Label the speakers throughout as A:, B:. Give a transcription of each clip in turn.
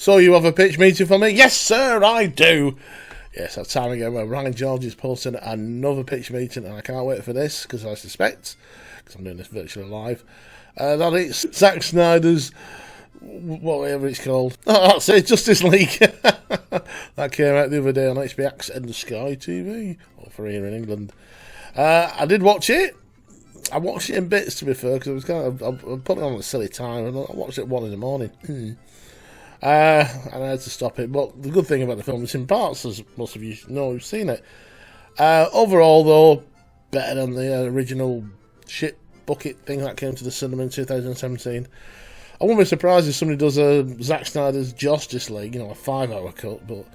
A: So you have a pitch meeting for me? Yes, sir, I do. Yes, that's time again where Ryan George is posting another pitch meeting, and I can't wait for this because I suspect, because I'm doing this virtually live, that it's Zack Snyder's, whatever it's called. Oh, that's it, Justice League. That came out the other day on HBX and Sky TV, or for here in England. I did watch it. I watched it in bits, to be fair, because I put it on at a silly time, and I watched it at 1 in the morning. And I had to stop it. But the good thing about the film is in parts, as most of you know who've seen it. Overall, though, better than the original shit bucket thing that came to the cinema in 2017. I wouldn't be surprised if somebody does a Zack Snyder's Justice League, a 5-hour cut, but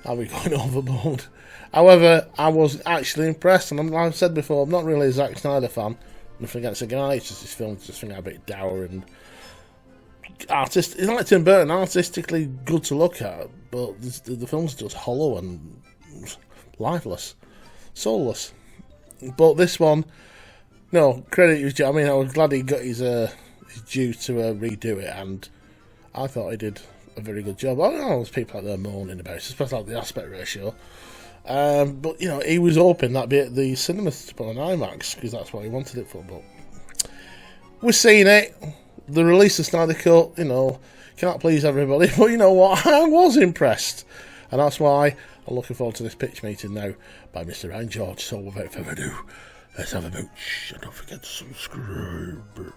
A: I'll be going overboard. However, I was actually impressed, and like I've said before, I'm not really a Zack Snyder fan. Nothing against the guy, it's just his films just think a bit dour and he's like Tim Burton, artistically good to look at, but the film's just hollow and lifeless, soulless. But this one, no, credit. I mean, I was glad he got his due to redo it, and I thought he did a very good job. I don't know, there's people out there moaning about it, especially like the aspect ratio. But he was hoping that'd be at the cinemas to put on IMAX because that's what he wanted it for. But we're seeing it. The release of Snyder Cut, cannot please everybody, but you know what? I was impressed, and that's why I'm looking forward to this pitch meeting now by Mr. Ryan George. So without further ado, let's have a mooch, and don't forget to subscribe.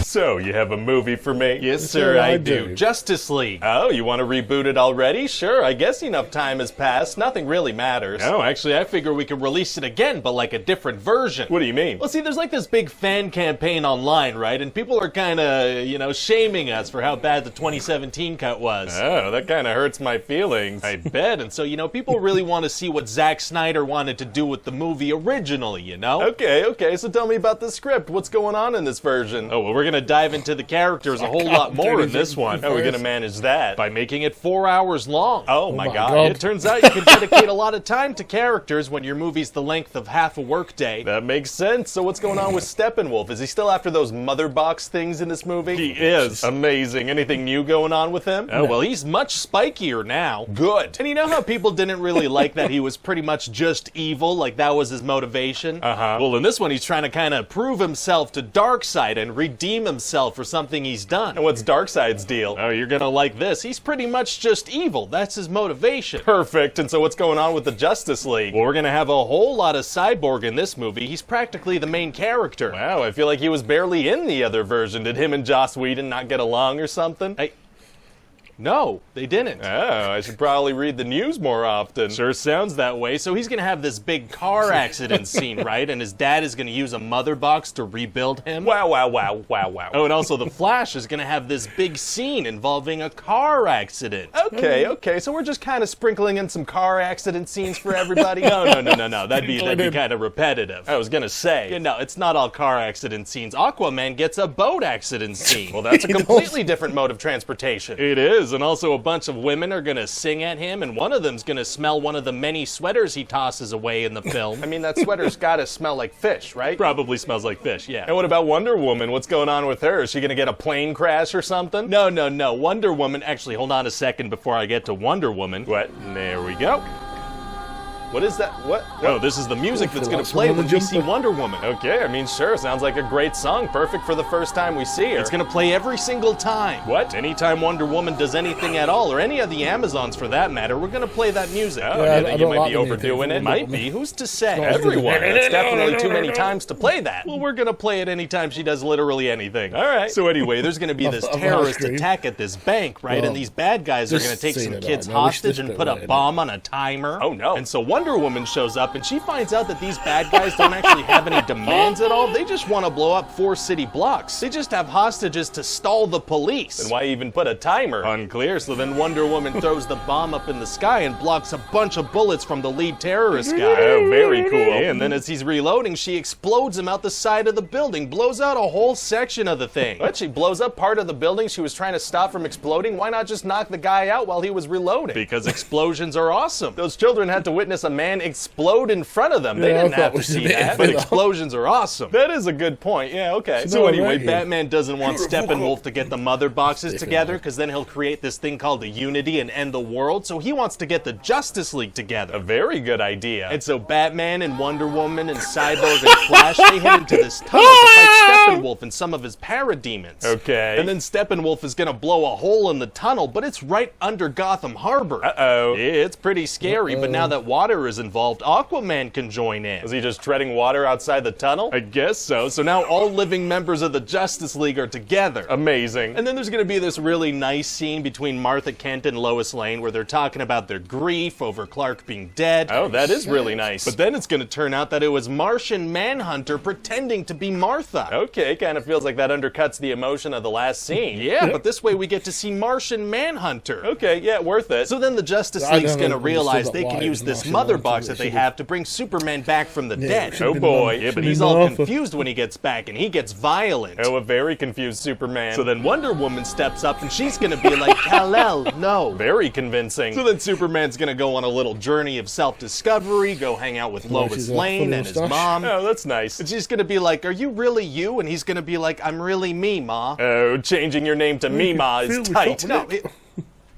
B: So, you have a movie for me?
C: Yes, sir, I do. Justice League.
B: Oh, you want to reboot it already? Sure, I guess enough time has passed. Nothing really matters.
C: No, actually, I figure we could release it again, but like a different version.
B: What do you mean?
C: Well, see, there's like this big fan campaign online, right? And people are kind of, shaming us for how bad the 2017 cut was.
B: Oh, that kind of hurts my feelings.
C: I bet. And so, people really want to see what Zack Snyder wanted to do with the movie originally,
B: Okay, so tell me about the script. What's going on in this version?
C: Oh, well, we're going to dive into the characters a whole lot more in this one.
B: How are we going to manage that?
C: By making it 4 hours long.
B: Oh my God.
C: It turns out you can dedicate a lot of time to characters when your movie's the length of half a workday.
B: That makes sense. So what's going on with Steppenwolf? Is he still after those mother box things in this movie?
C: He is.
B: Amazing. Anything new going on with him?
C: Oh, well, he's much spikier now.
B: Good.
C: And you know how people didn't really like that he was pretty much just evil, like that was his motivation?
B: Uh-huh.
C: Well, in this one, he's trying to kind of prove himself to Darkseid and redeem himself for something he's done.
B: And what's Darkseid's deal?
C: Oh, you're gonna like this. He's pretty much just evil. That's his motivation.
B: Perfect. And so what's going on with the Justice League?
C: Well, we're gonna have a whole lot of Cyborg in this movie. He's practically the main character.
B: Wow, I feel like he was barely in the other version. Did him and Joss Whedon not get along or something?
C: No, they didn't.
B: Oh, I should probably read the news more often.
C: Sure sounds that way. So he's going to have this big car accident scene, right? And his dad is going to use a mother box to rebuild him.
B: Wow.
C: Oh, and also the Flash is going to have this big scene involving a car accident.
B: Okay, so we're just kind of sprinkling in some car accident scenes for everybody?
C: No. That'd be kind of repetitive.
B: I was going to say.
C: No, it's not all car accident scenes. Aquaman gets a boat accident scene.
B: Well, that's a completely different mode of transportation.
C: It is. And also a bunch of women are going to sing at him, and one of them's going to smell one of the many sweaters he tosses away in the film.
B: I mean, that sweater's got to smell like fish, right?
C: Probably smells like fish, yeah.
B: And what about Wonder Woman? What's going on with her? Is she going to get a plane crash or something?
C: No. Wonder Woman... Actually, hold on a second before I get to Wonder Woman.
B: What?
C: There we go.
B: What is that? What?
C: Oh, this is the music that's going to play when we see Wonder Woman.
B: Okay, I mean, sure, sounds like a great song. Perfect for the first time we see her.
C: It's going to play every single time.
B: What?
C: Anytime Wonder Woman does anything at all, or any of the Amazons for that matter, we're going to play that music.
B: Oh, yeah, you think you might be overdoing it?
C: Might be. Who's to say?
B: Everyone. That's definitely too many times to play that.
C: Well, we're going to play it anytime she does literally anything.
B: All right.
C: So anyway, there's going to be this terrorist attack at this bank, right? And these bad guys are going to take some kids hostage and put a bomb on a timer.
B: Oh, no.
C: And so Wonder Woman shows up, and she finds out that these bad guys don't actually have any demands at all. They just want to blow up 4 city blocks. They just have hostages to stall the police.
B: Then why even put a timer?
C: Unclear. So then Wonder Woman throws the bomb up in the sky and blocks a bunch of bullets from the lead terrorist guy.
B: Oh, very cool.
C: And then as he's reloading, she explodes him out the side of the building, blows out a whole section of the thing. What, she blows up part of the building she was trying to stop from exploding? Why not just knock the guy out while he was reloading? Because explosions are awesome. Those children had to witness a man explode in front of them. They didn't have to see that, but explosions are awesome. That is a good point. Yeah, okay. So anyway, Batman doesn't want Steppenwolf to get the mother boxes together, because then he'll create this thing called the Unity and end the world, so he wants to get the Justice League together. A very good idea. And so Batman and Wonder Woman and Cyborg and Flash, they head into this tunnel to fight Steppenwolf and some of his parademons. Okay. And then Steppenwolf is gonna blow a hole in the tunnel, but it's right under Gotham Harbor. Uh-oh. Yeah, it's pretty scary, but now that water is involved, Aquaman can join in. Is he just treading water outside the tunnel? I guess so. So now all living members of the Justice League are together. Amazing. And then there's gonna be this really nice scene between Martha Kent and Lois Lane where they're talking about their grief over Clark being dead. Oh, that is really nice. But then it's gonna turn out that it was Martian Manhunter pretending to be Martha. Okay, kind of feels like that undercuts the emotion of the last scene. Yeah, but this way we get to see Martian Manhunter. Okay, yeah, worth it. So then the Justice League's gonna realize they can use this mother box that they have to bring Superman back from the dead. Oh boy, yeah, but he's all confused when he gets back and he gets violent. Oh, a very confused Superman. So then Wonder Woman steps up and she's gonna be like, Kal-El, no. Very convincing. So then Superman's gonna go on a little journey of self-discovery, go hang out with Lois Lane and his mom. Oh, that's nice. And she's gonna be like, are you really you? And he's gonna be like, I'm really me, Ma. Oh, changing your name to Mima is tight. No,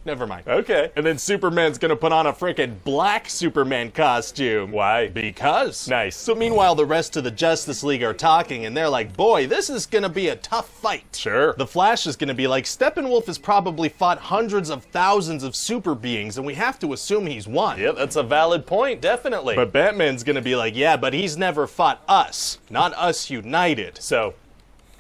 C: never mind. Okay. And then Superman's gonna put on a frickin' black Superman costume. Why? Because. Nice. So meanwhile, the rest of the Justice League are talking, and they're like, boy, this is gonna be a tough fight. Sure. The Flash is gonna be like, Steppenwolf has probably fought hundreds of thousands of super beings, and we have to assume he's won. Yep, that's a valid point, definitely. But Batman's gonna be like, yeah, but he's never fought us. Not us united. So,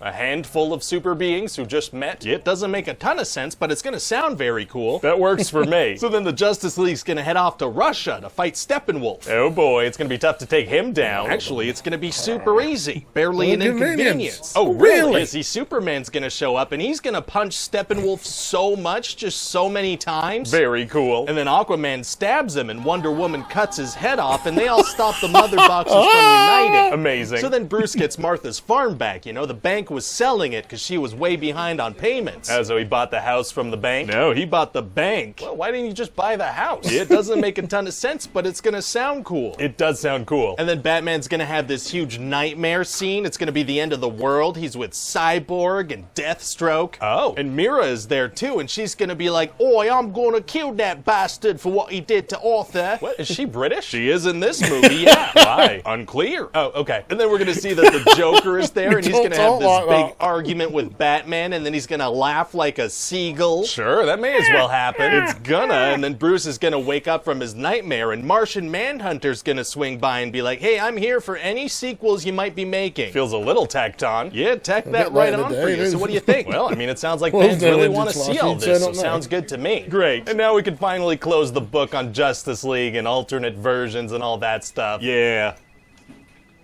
C: a handful of super beings who just met? It doesn't make a ton of sense, but it's gonna sound very cool. That works for me. So then the Justice League's gonna head off to Russia to fight Steppenwolf. Oh boy, it's gonna be tough to take him down. Actually, it's gonna be super easy. Barely an inconvenience. Oh, really? See, Superman's gonna show up and he's gonna punch Steppenwolf so much, just so many times. Very cool. And then Aquaman stabs him and Wonder Woman cuts his head off and they all stop the mother boxes from uniting. Amazing. So then Bruce gets Martha's farm back, you know, the bank was selling it because she was way behind on payments. Oh, so he bought the house from the bank? No, he bought the bank. Well, why didn't you just buy the house? It doesn't make a ton of sense, but it's gonna sound cool. It does sound cool. And then Batman's gonna have this huge nightmare scene. It's gonna be the end of the world. He's with Cyborg and Deathstroke. Oh. And Mira is there too, and she's gonna be like, oi, I'm gonna kill that bastard for what he did to Arthur. What, is she British? She is in this movie, yeah. Why? Unclear. Oh, okay. And then we're gonna see that the Joker is there, and he's gonna have this big argument with Batman, and then he's gonna laugh like a seagull. Sure, that may as well happen. It's gonna, and then Bruce is gonna wake up from his nightmare, and Martian Manhunter's gonna swing by and be like, hey, I'm here for any sequels you might be making. Feels a little tacked on. Yeah, tack that right on for you. So what do you think? Well, I mean, it sounds like fans really want to see all this, so sounds good to me. Great. And now we can finally close the book on Justice League and alternate versions and all that stuff. Yeah.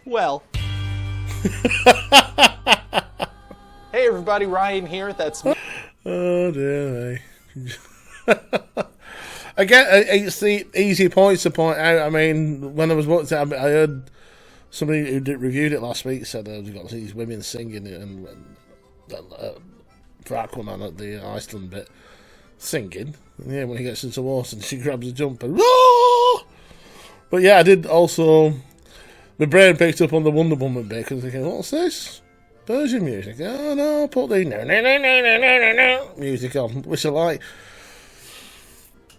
C: Well. Hey everybody, Ryan here, that's me.
A: Oh dear. Again, it's the easy points to point out. I mean, when I was watching it, I heard somebody who reviewed it last week said you've got these women singing it, and for Aquaman at the Iceland bit, singing. And yeah, when he gets into water and she grabs a jumper. Roar! But yeah, I did also, my brain picked up on the Wonder Woman bit, because I thinking, what's this? Persian music. Oh no, put the music on, which I like.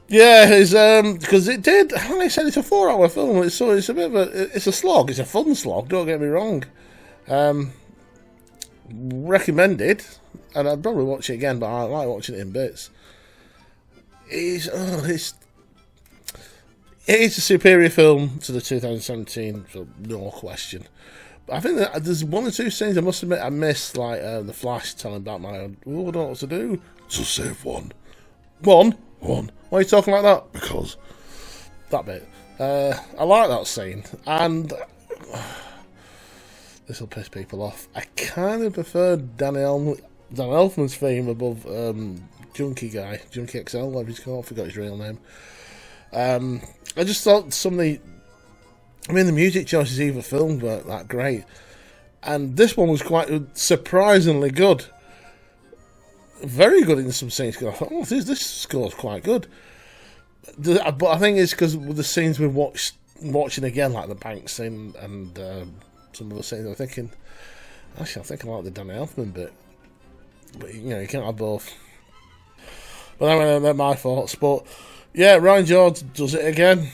A: Yeah, it's because it did. I said it's a 4-hour film. It's a bit of it's a slog. It's a fun slog. Don't get me wrong. Recommended, and I'd probably watch it again, but I like watching it in bits. It is a superior film to the 2017 film, no question. I think that there's one or two scenes I must admit I missed, like the Flash telling Batman, "Oh, I don't know what to do. Just save one. Why are you talking like that? Because that bit. I like that scene, and this will piss people off. I kind of prefer Dan Elfman's theme above Junkie XL, whatever he's called. I forgot his real name. I just thought some of the I mean, the music choices either film weren't that great, and this one was quite surprisingly good. Very good in some scenes. I thought, oh, this score's quite good. But I think it's because with the scenes we're watching again, like the bank scene and some of the scenes, I'm thinking, actually, I think I like the Danny Elfman bit. But, you know, you can't have both. But anyway, they're my thoughts. But, yeah, Ryan George does it again.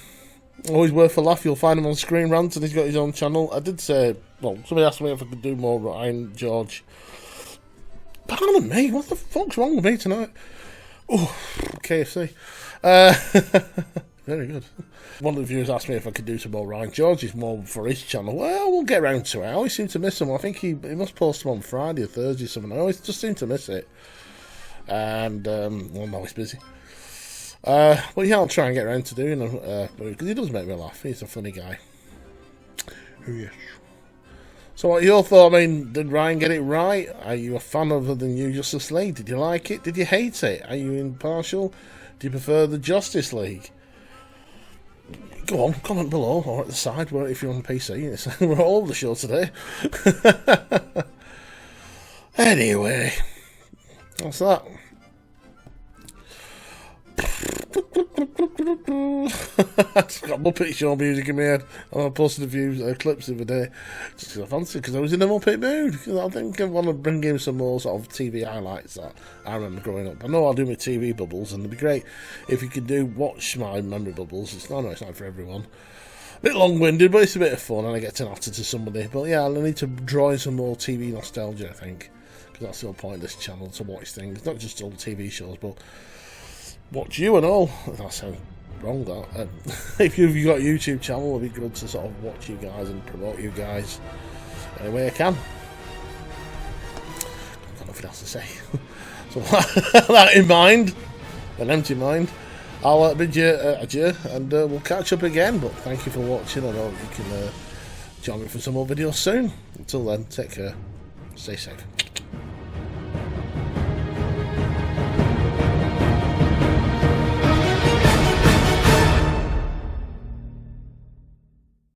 A: Always worth a laugh. You'll find him on Screen Rant, and he's got his own channel. I did say, well, somebody asked me if I could do more Ryan George. Pardon me, what the fuck's wrong with me tonight? Oh, KFC. Very good. One of the viewers asked me if I could do some more Ryan George. It's more for his channel. Well, we'll get around to it. I always seem to miss him. I think he must post them on Friday or Thursday or something. I always just seem to miss it. And, well, no, he's busy. But yeah, I'll try and get around to doing them. Because he does make me laugh. He's a funny guy. Oh, yes. So what your thought? I mean, did Ryan get it right? Are you a fan of the new Justice League? Did you like it? Did you hate it? Are you impartial? Do you prefer the Justice League? Go on, comment below or at the side if you're on PC. We're all over the show today. Anyway, what's that? I just got Muppet Show music in my head. I posted a few clips the other day just because I fancied it, because I was in a Muppet mood. I think I want to bring in some more sort of TV highlights that I remember growing up. I know I'll do my TV bubbles, and it'd be great if you could watch my memory bubbles. It's not for everyone. A bit long-winded, but it's a bit of fun, and I get to natter to somebody. But yeah, I need to draw in some more TV nostalgia, I think, because that's the whole point of this channel, to watch things, not just old TV shows, but watch you and all. That sounds wrong, that. If you've got a YouTube channel, it'd be good to sort of watch you guys and promote you guys any way I can. I've got nothing else to say. So that in mind, an empty mind, I'll bid you adieu, and we'll catch up again. But thank you for watching. I know you can join me for some more videos soon. Until then, take care. Stay safe.